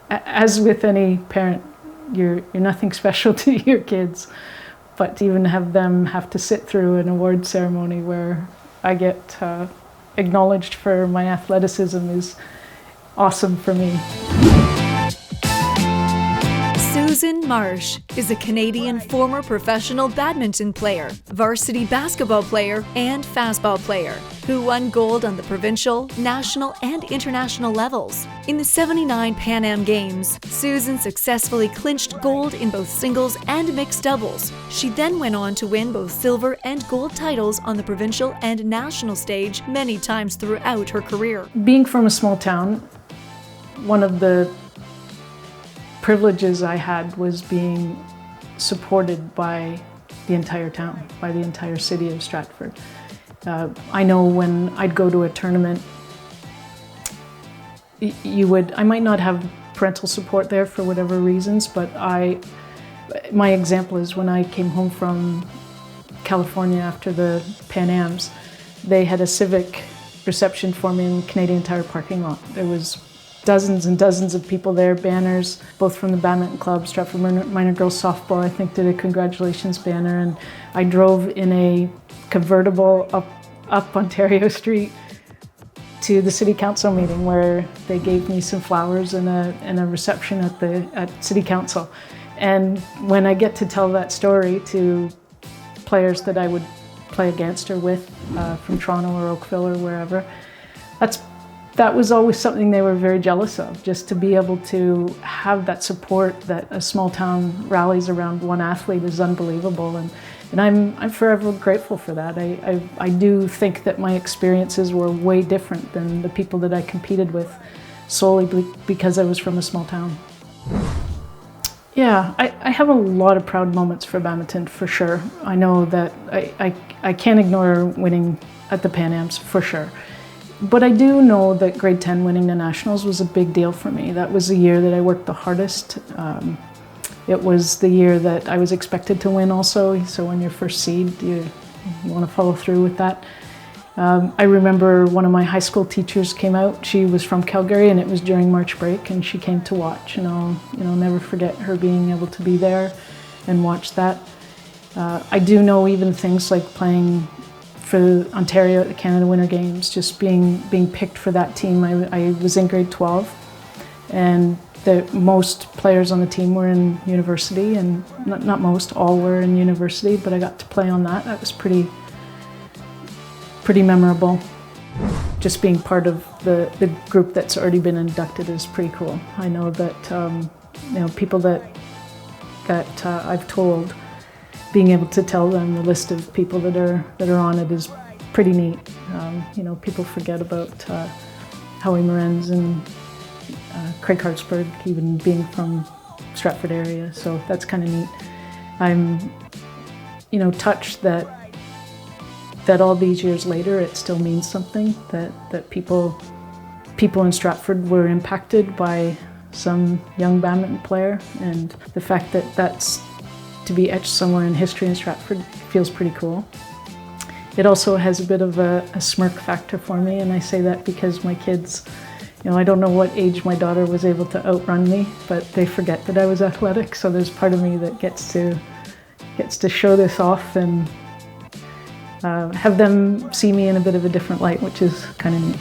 as with any parent, you're nothing special to your kids, but to even have them have to sit through an award ceremony where I get acknowledged for my athleticism is awesome for me. Susan Marsh is a Canadian former professional badminton player, varsity basketball player, and fastball player who won gold on the provincial, national, and international levels. In the '79 Pan Am Games, Susan successfully clinched gold in both singles and mixed doubles. She then went on to win both silver and gold titles on the provincial and national stage many times throughout her career. Being from a small town, one of the privileges I had was being supported by the entire town, by the entire city of Stratford. I know when I'd go to a tournament, I might not have parental support there for whatever reasons, but my example is when I came home from California after the Pan Ams, they had a civic reception for me in the Canadian Tire parking lot. There was dozens and dozens of people there, banners, both from the badminton club, Stratford Minor Girls Softball, I think, did a congratulations banner, and I drove in a convertible up Ontario Street to the City Council meeting where they gave me some flowers and a reception at City Council. And when I get to tell that story to players that I would play against or with from Toronto or Oakville or wherever, that was always something they were very jealous of, just to be able to have that support that a small town rallies around one athlete is unbelievable. And I'm forever grateful for that. I do think that my experiences were way different than the people that I competed with solely because I was from a small town. Yeah, I have a lot of proud moments for badminton, for sure. I know that I can't ignore winning at the Pan Ams, for sure. But I do know that grade 10 winning the nationals was a big deal for me. That was the year that I worked the hardest. It was the year that I was expected to win also, so when you're first seed, you want to follow through with that. I remember one of my high school teachers came out. She was from Calgary, and it was during March break, and she came to watch, and I'll never forget her being able to be there and watch that. I do know even things like playing for Ontario at the Canada Winter Games, just being picked for that team. I was in grade 12, and most players on the team were in university, and not most, all were in university, but I got to play on that. That was pretty memorable. Just being part of the group that's already been inducted is pretty cool. I know that people that I've told, being able to tell them the list of people that are on it is pretty neat. People forget about Howie Morenz and Craig Hartsburg, even being from Stratford area, so that's kind of neat. I'm, touched that all these years later it still means something, that people in Stratford were impacted by some young badminton player, and the fact that that's to be etched somewhere in history in Stratford feels pretty cool. It also has a bit of a smirk factor for me, and I say that because my kids, I don't know what age my daughter was able to outrun me, but they forget that I was athletic, so there's part of me that gets to show this off and have them see me in a bit of a different light, which is kind of neat.